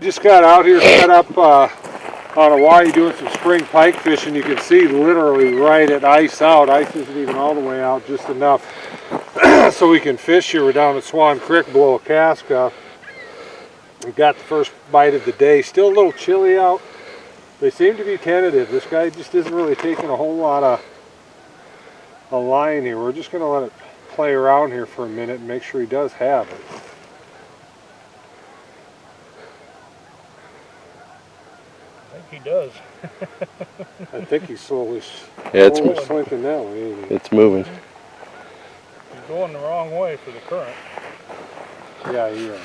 just got out here set up on Hawaii doing some spring pike fishing. You can see literally right at ice out. Ice isn't even all the way out, just enough so we can fish here. We're down at Swan Creek, blow a cask up. We got the first bite of the day. Still a little chilly out. They seem to be tentative. This guy just isn't really taking a whole lot of a line here. We're just going to let it play around here for a minute and make sure he does have it. I think he does. I think he's slowly slinking that way, ain't he? It's moving. He's going the wrong way for the current. Yeah, he is.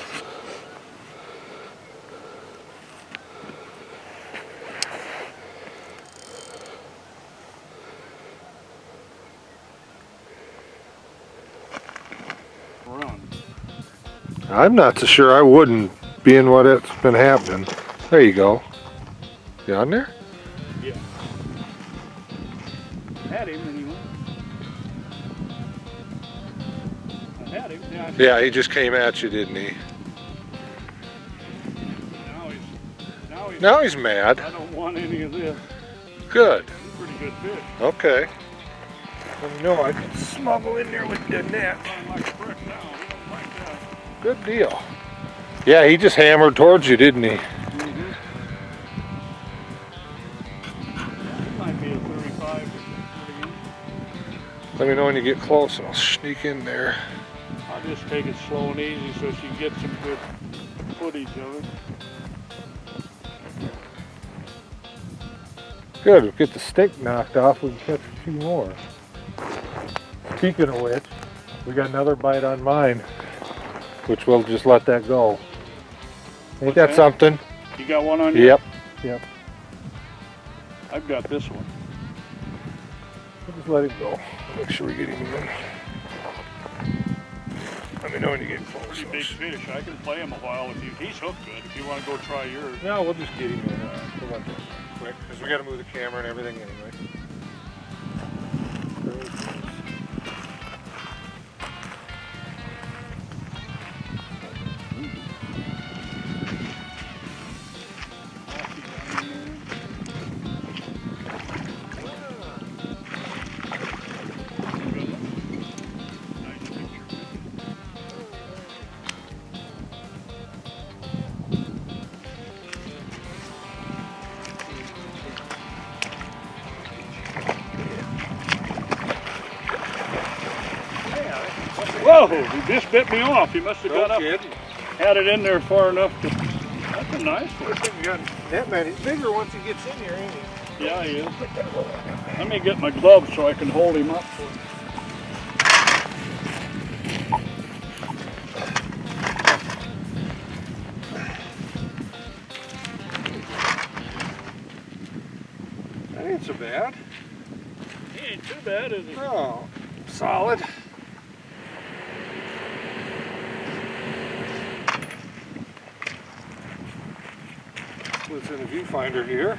Run. I'm not so sure I wouldn't, being what it's been happening. There you go. You on there? Yeah. Had him anyway. I had him. Yeah, he just came at you, didn't he? Now he's mad. I don't want any of this. Good. He's a pretty good fish. Okay. Let me know I can smuggle in there with the net. Like a brick now. We don't like that. Good deal. Yeah, he just hammered towards you, didn't he? Might be a 35 or 30. Let me know when you get close and I'll sneak in there. I'll just take it slow and easy so she can get some good footage of it. Good, we'll get the stink knocked off, we can catch a few more. Speaking of which, we got another bite on mine, which we'll just let that go. Ain't that something? You got one on you? Yep. Yep. I've got this one. We'll just let it go. Make sure we get him in. Let me know when you get close. Pretty big fish. I can play him a while if you. He's hooked good. If you want to go try yours. No, we'll just get him in quick, because we got to move the camera and everything anyway. Whoa! He just bit me off. He must have got up. Kidding. Had it in there far enough to. That's a nice one. That man, he's bigger once he gets in here, ain't he? Yeah, he is. Let me get my gloves so I can hold him up for him. That ain't so bad. He ain't too bad, is he? Oh, solid. What's in the viewfinder here?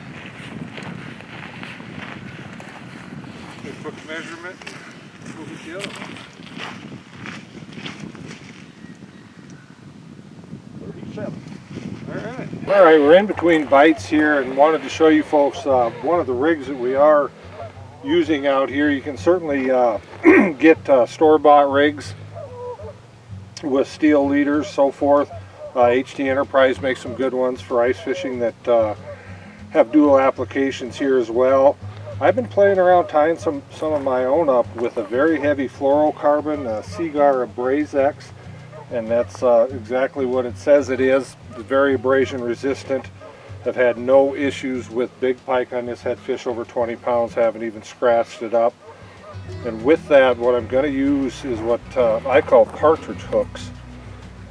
We put the measurement and we'll get the other one. 37. All right, we're in between bites here and wanted to show you folks one of the rigs that we are using out here. You can certainly get store-bought rigs with steel leaders, so forth. HT Enterprise makes some good ones for ice fishing that have dual applications here as well. I've been playing around tying some of my own up with a very heavy fluorocarbon Seagar Abrase X, and that's exactly what it says it is. It's very abrasion resistant. I've had no issues with big pike on this. Had fish over 20 pounds, haven't even scratched it up. And with that, what I'm going to use is what I call partridge hooks.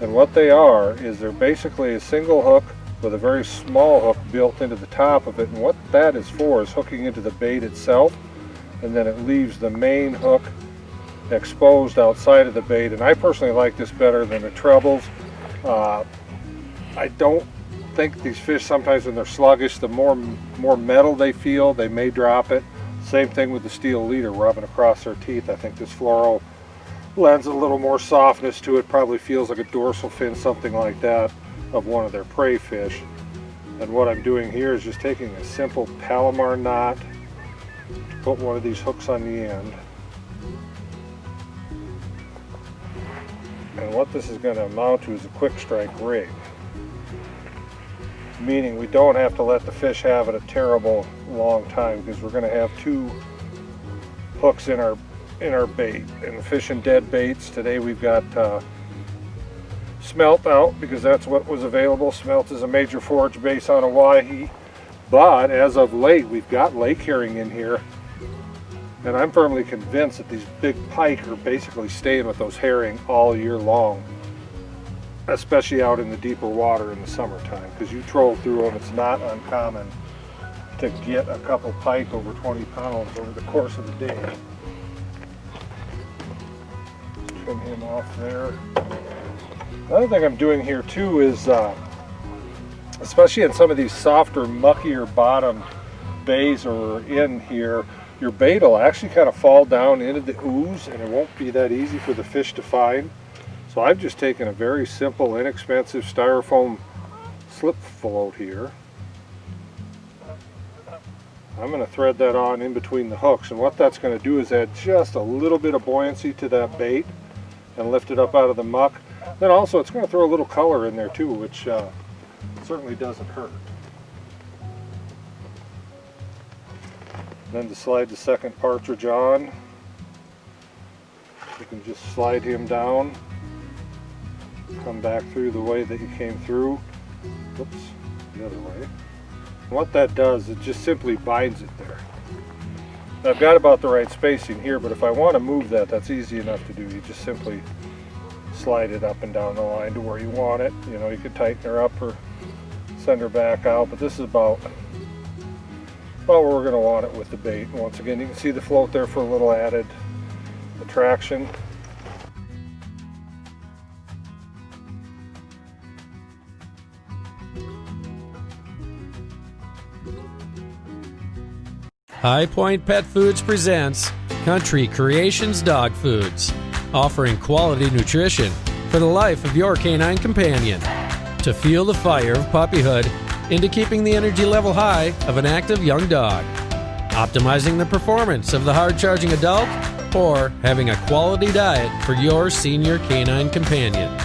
And what they are is they're basically a single hook with a very small hook built into the top of it. And what that is for is hooking into the bait itself, and then it leaves the main hook exposed outside of the bait. And I personally like this better than the trebles. I don't think these fish, sometimes when they're sluggish, the more metal they feel, they may drop it. Same thing with the steel leader rubbing across their teeth. I think this fluoro lends a little more softness to it. Probably feels like a dorsal fin, something like that, of one of their prey fish. And what I'm doing here is just taking a simple Palomar knot to put one of these hooks on the end. And what this is going to amount to is a quick strike rig. Meaning we don't have to let the fish have it a terrible long time, because we're going to have two hooks in our bait. And fishing dead baits today, we've got smelt out because that's what was available. Smelt is a major forage base on Hawaii, but as of late we've got lake herring in here, and I'm firmly convinced that these big pike are basically staying with those herring all year long, especially out in the deeper water in the summertime, because you troll through them, it's not uncommon to get a couple pike over 20 pounds over the course of the day. Trim him off there. Another thing I'm doing here too is, especially in some of these softer, muckier bottom bays or in here, your bait will actually kind of fall down into the ooze, and it won't be that easy for the fish to find. So I've just taken a very simple, inexpensive styrofoam slip float here. I'm going to thread that on in between the hooks, and what that's going to do is add just a little bit of buoyancy to that bait and lift it up out of the muck. Then also it's going to throw a little color in there too, which certainly doesn't hurt. Then to slide the second partridge on, you can just slide him down, come back through the way that you came through. Oops, the other way. And what that does, it just simply binds it there. I've got about the right spacing here, but if I want to move that, that's easy enough to do. You just simply slide it up and down the line to where you want it. You know, you could tighten her up or send her back out, but this is about where we're going to want it with the bait. And once again, you can see the float there for a little added attraction. High Point Pet Foods presents Country Creations Dog Foods, offering quality nutrition for the life of your canine companion. To fuel the fire of puppyhood into keeping the energy level high of an active young dog, optimizing the performance of the hard-charging adult, or having a quality diet for your senior canine companion.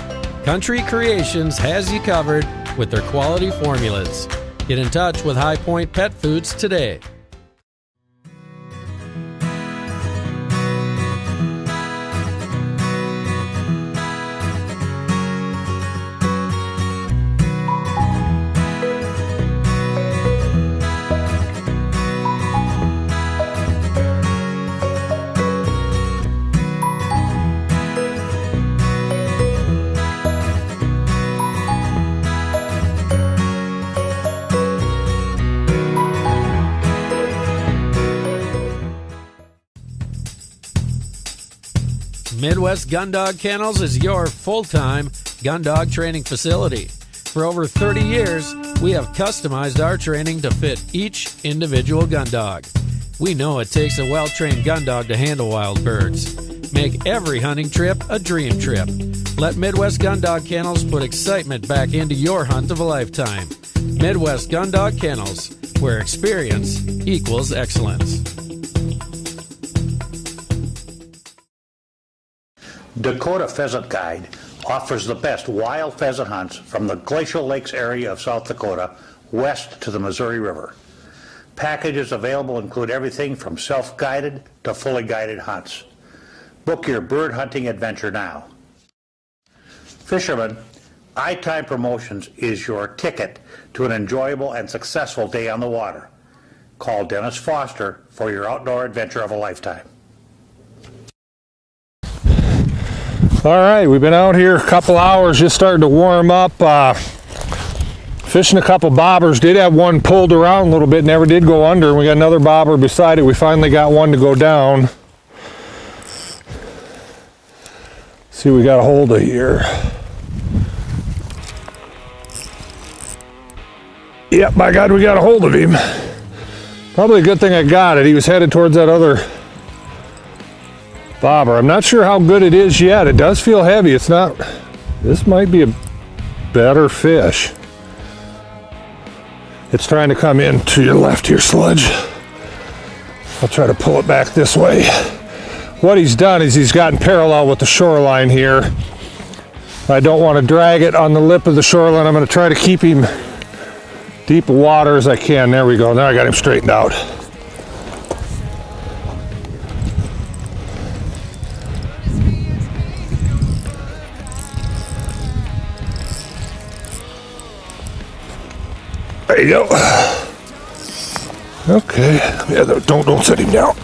Country Creations has you covered with their quality formulas. Get in touch with High Point Pet Foods today. Midwest Gun Dog Kennels is your full-time gun dog training facility. For over 30 years, we have customized our training to fit each individual gun dog. We know it takes a well-trained gun dog to handle wild birds. Make every hunting trip a dream trip. Let Midwest Gun Dog Kennels put excitement back into your hunt of a lifetime. Midwest Gun Dog Kennels, where experience equals excellence. Dakota Pheasant Guide offers the best wild pheasant hunts from the Glacial Lakes area of South Dakota west to the Missouri River. Packages available include everything from self-guided to fully guided hunts. Book your bird hunting adventure now. Fishermen, iTime Promotions is your ticket to an enjoyable and successful day on the water. Call Dennis Foster for your outdoor adventure of a lifetime. All right, we've been out here a couple hours, just starting to warm up. Fishing a couple bobbers. Did have one pulled around a little bit, never did go under. We got another bobber beside it. We finally got one to go down. See what we got a hold of here. Yep, by God, we got a hold of him. Probably a good thing I got it. He was headed towards that other bobber. I'm not sure how good it is yet. It does feel heavy. It's not. This might be a better fish. It's trying to come in to your left here, Sludge. I'll try to pull it back this way. What he's done is he's gotten parallel with the shoreline here. I don't want to drag it on the lip of the shoreline. I'm going to try to keep him deep water as I can. There we go. Now I got him straightened out. There you go. Okay. Yeah, don't set him down.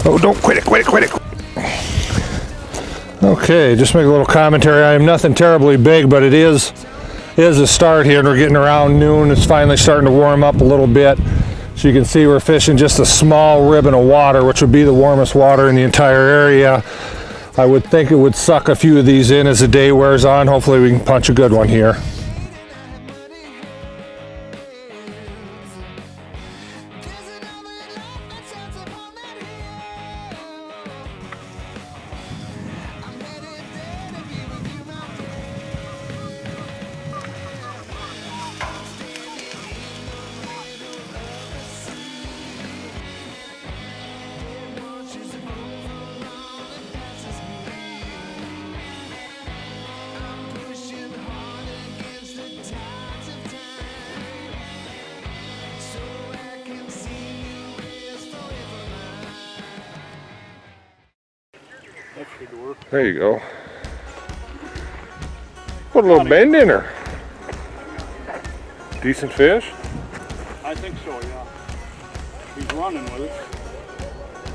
Oh, don't quit it. Okay, just make a little commentary. I am nothing terribly big, but it is a start here, and we're getting around noon. It's finally starting to warm up a little bit. So you can see we're fishing just a small ribbon of water, which would be the warmest water in the entire area. I would think it would suck a few of these in as the day wears on. Hopefully we can punch a good one here. That should work. There you go. Put a little bend in her. Decent fish? I think so, yeah. He's running with it.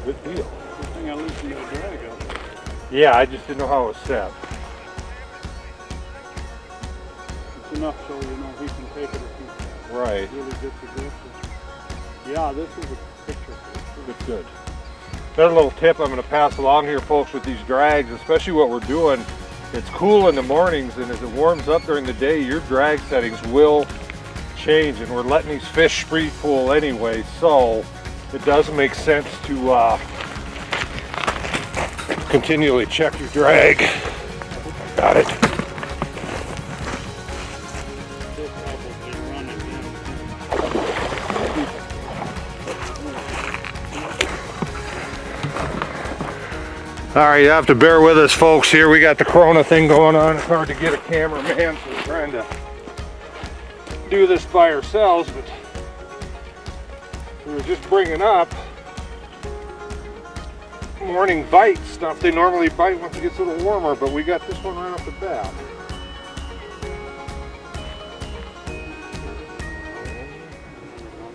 Good deal. Good thing I loosened the drag up. Yeah, I just didn't know how it was set. It's enough so you know he can take it if Right. he really gets aggressive. Yeah, this is a picture fish. It's good. Another little tip I'm going to pass along here, folks, with these drags, especially what we're doing, it's cool in the mornings, and as it warms up during the day, your drag settings will change, and we're letting these fish free pool anyway, so it does make sense to continually check your drag. Got it. They'll probably run again. All right, you have to bear with us, folks. Here we got the Corona thing going on. It's hard to get a cameraman, so we're trying to do this by ourselves, but we were just bringing up morning bite stuff. They normally bite once it gets a little warmer, but we got this one right off the bat.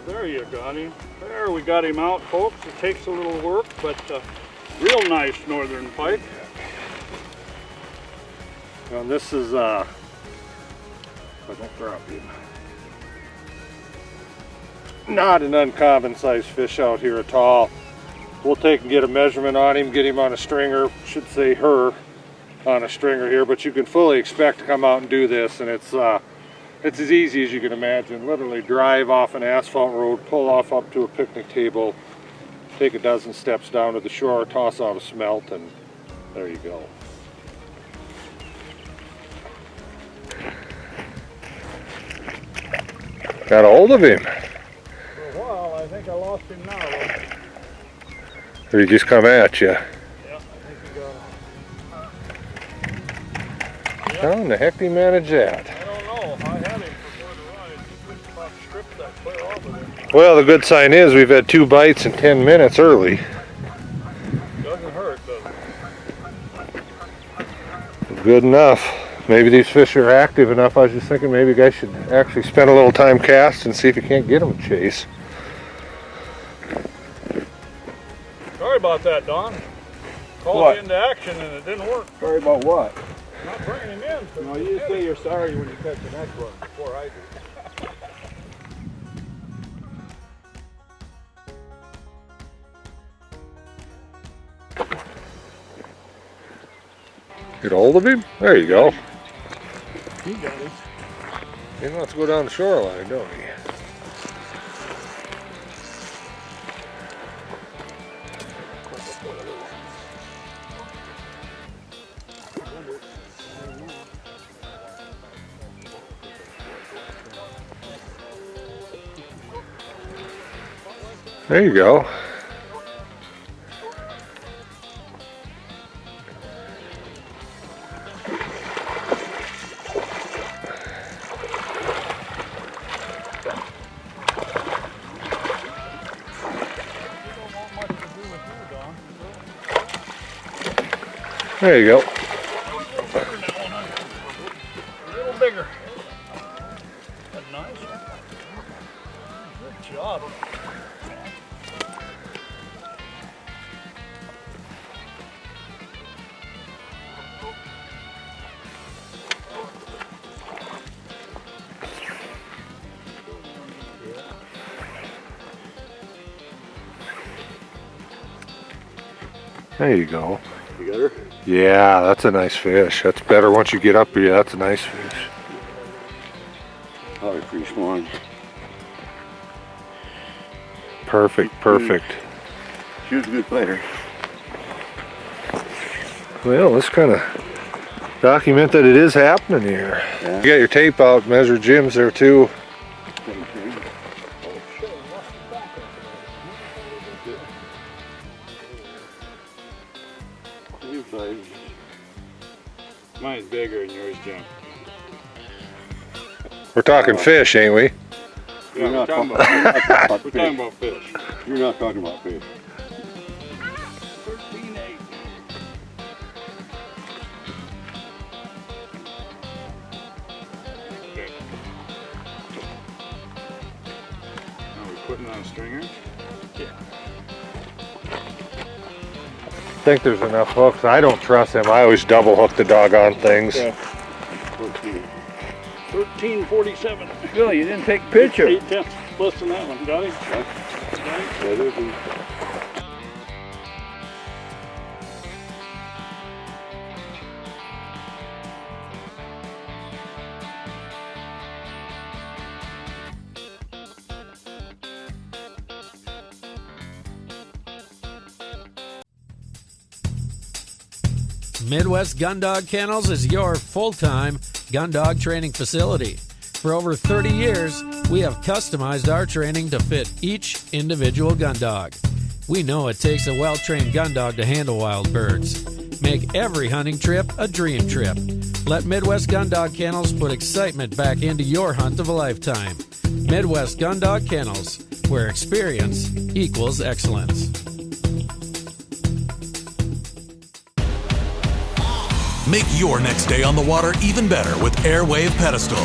There you got him. There, we got him out, folks. It takes a little work, but real nice northern pike. And this is, I don't drop him. Not an uncommon sized fish out here at all. We'll take and get a measurement on him, get him on a stringer, should say her on a stringer here, but you can fully expect to come out and do this, and it's as easy as you can imagine. Literally drive off an asphalt road, pull off up to a picnic table, take a dozen steps down to the shore, toss out a smelt, and there you go. Got a hold of him. For a while, I think I lost him now. Or he just come at you? Yeah, I think he got him. How in the heck did he manage that? I don't know. I had him before the ride. He couldn't about strip that clear off of him. Well, the good sign is we've had 2 bites in 10 minutes early. Doesn't hurt, does it? Good enough. Maybe these fish are active enough. I was just thinking maybe you guys should actually spend a little time cast and see if you can't get them a chase. Sorry about that, Don. Called What? you into action and it didn't work. Sorry about what? Not bringing him in. No, you say you're sorry when you catch the next one before I do. Get a hold of him? There you go. He got it. He wants to go down the shoreline, don't he? There you go. There you go. A little bigger. That's nice. Good job. There you go. You got her? Yeah, that's a nice fish. That's better once you get up here. That's a nice fish. Probably pretty small. Perfect, perfect. She was a good fighter. Well, let's kind of document that it is happening here. Yeah. You got your tape out, measure Jim's there too. Mine's bigger than yours, Jim. We're talking fish, ain't we? Yeah, we're talking about fish. We're talking about fish. You're not talking about fish. 13.8. Okay. Now we're putting on a stringer. Yeah. I think there's enough hooks. I don't trust him. I always double hook the doggone things. Yeah. 13.47. Billy, you didn't take a picture. 8/10 less than that one. Got him? Got him? Midwest Gun Dog Kennels is your full-time gun dog training facility. For over 30 years, we have customized our training to fit each individual gun dog. We know it takes a well-trained gun dog to handle wild birds. Make every hunting trip a dream trip. Let Midwest Gun Dog Kennels put excitement back into your hunt of a lifetime. Midwest Gun Dog Kennels, where experience equals excellence. Make your next day on the water even better with Airwave Pedestal,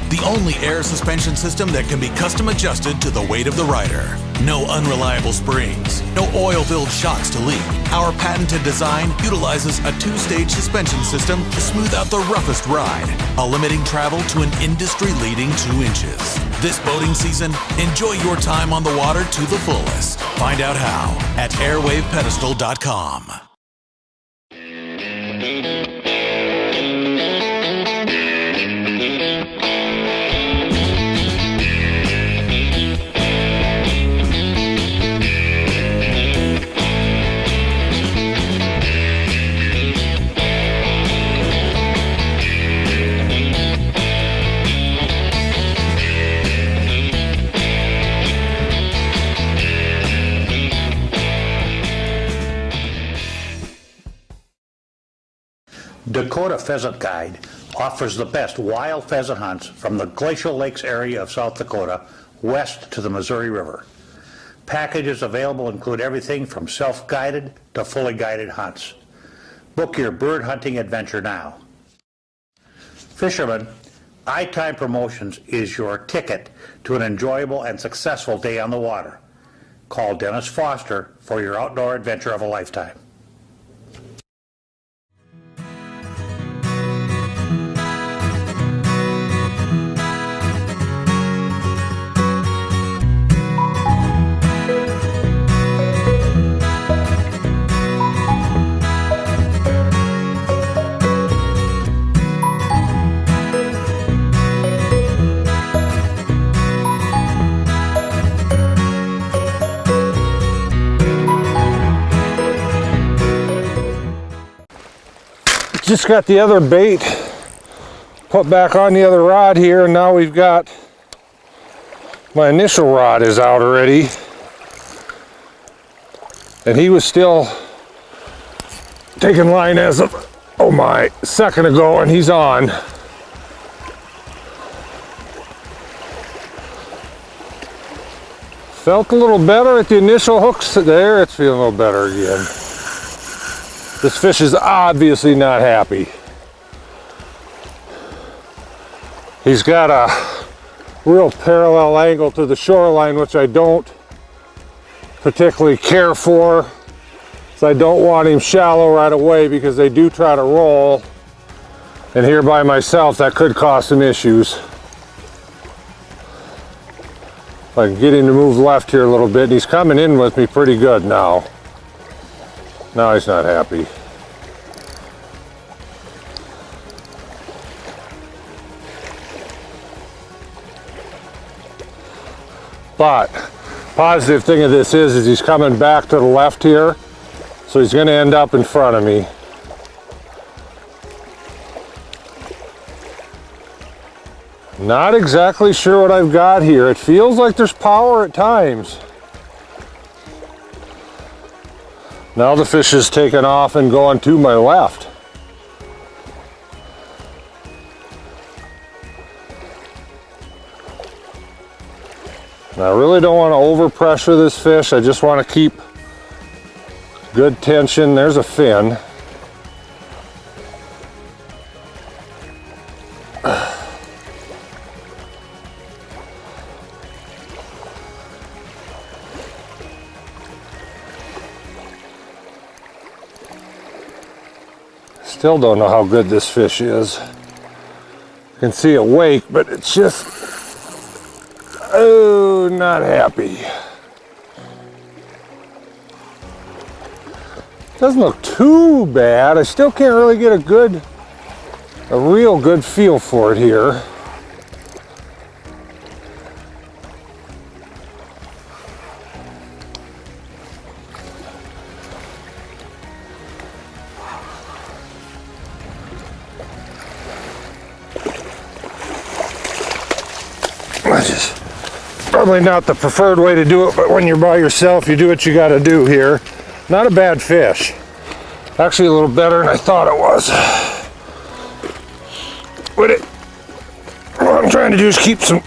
the only air suspension system that can be custom adjusted to the weight of the rider. No unreliable springs, no oil-filled shocks to leak. Our patented design utilizes a two-stage suspension system to smooth out the roughest ride, while limiting travel to an industry-leading 2 inches. This boating season, enjoy your time on the water to the fullest. Find out how at airwavepedestal.com. Dakota Pheasant Guide offers the best wild pheasant hunts from the Glacial Lakes area of South Dakota west to the Missouri River. Packages available include everything from self-guided to fully guided hunts. Book your bird hunting adventure now. Fishermen, iTime Promotions is your ticket to an enjoyable and successful day on the water. Call Dennis Foster for your outdoor adventure of a lifetime. Just got the other bait put back on the other rod here, and now we've got my initial rod is out already. And he was still taking line as of, oh my, a second ago, and he's on. Felt a little better at the initial hooks there. It's feeling a little better again. This fish is obviously not happy. He's got a real parallel angle to the shoreline, which I don't particularly care for. So I don't want him shallow right away because they do try to roll. And here by myself, that could cause some issues. If I can get him to move left here a little bit, and he's coming in with me pretty good now. Now he's not happy. But positive thing of this is he's coming back to the left here, so he's going to end up in front of me. Not exactly sure what I've got here. It feels like there's power at times. Now the fish is taking off and going to my left. And I really don't want to overpressure this fish. I just want to keep good tension. There's a fin. Still don't know how good this fish is. You can see it wake, but it's just, oh, not happy. Doesn't look too bad. I still can't really get a real good feel for it here. Probably not the preferred way to do it, but when you're by yourself, you do what you got to do here. Not a bad fish. Actually, a little better than I thought it was. What I'm trying to do is keep some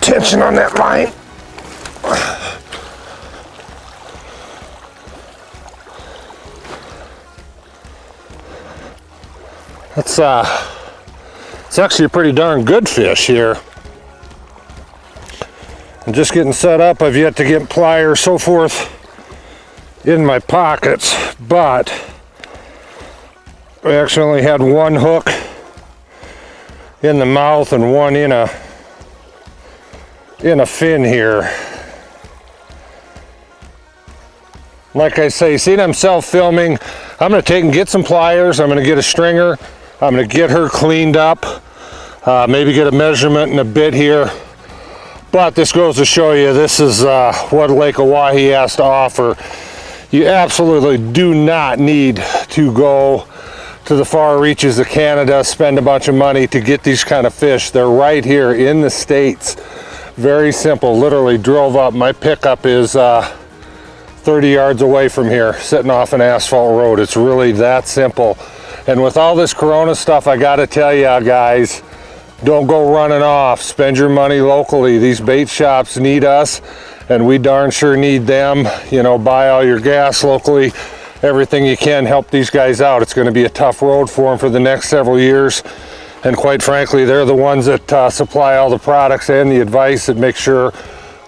tension on that line. It's actually a pretty darn good fish here. I'm just getting set up. I've yet to get pliers, so forth, in my pockets, but I actually only had one hook in the mouth and one in a fin here. Like I say, seeing I'm self-filming, I'm going to take and get some pliers. I'm going to get a stringer. I'm going to get her cleaned up. Maybe get a measurement in a bit here. But this goes to show you, this is what Lake Oahe has to offer. You absolutely do not need to go to the far reaches of Canada, spend a bunch of money to get these kind of fish. They're right here in the States. Very simple, literally drove up. My pickup is 30 yards away from here, sitting off an asphalt road. It's really that simple. And with all this Corona stuff, I gotta tell you guys, don't go running off. Spend your money locally. These bait shops need us, and we darn sure need them. You know, buy all your gas locally. Everything you can, help these guys out. It's going to be a tough road for them for the next several years. And quite frankly, they're the ones that supply all the products and the advice that make sure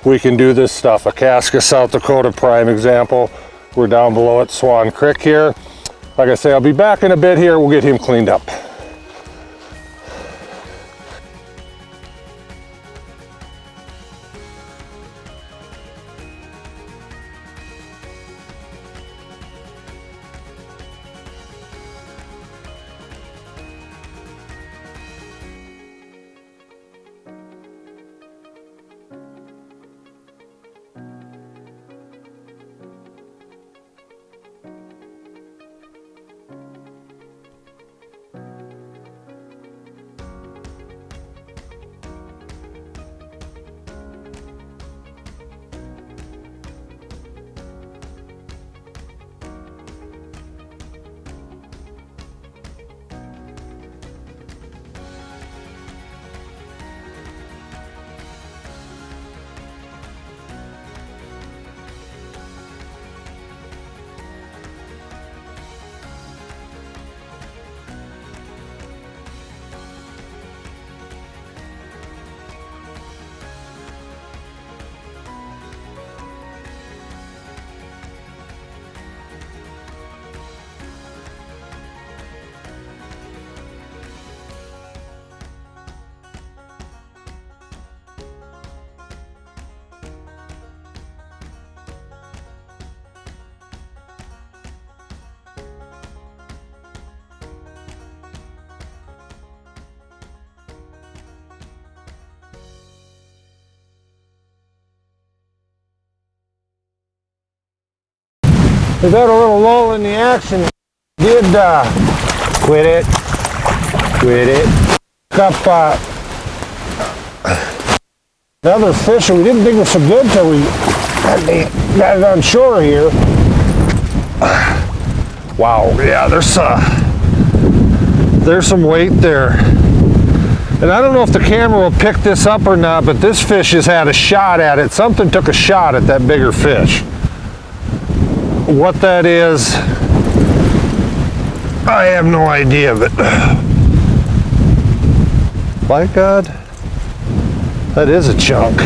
we can do this stuff. Akaska, South Dakota, prime example. We're down below at Swan Creek here. Like I say, I'll be back in a bit here. We'll get him cleaned up. we got a little lull in the action. Did quit it. Up another fish that we didn't think was so good till we got it on shore here. Wow, yeah, there's some weight there. And I don't know if the camera will pick this up or not, but this fish has had a shot at it. Something took a shot at that bigger fish. What that is, I have no idea, but by God, that is a chunk.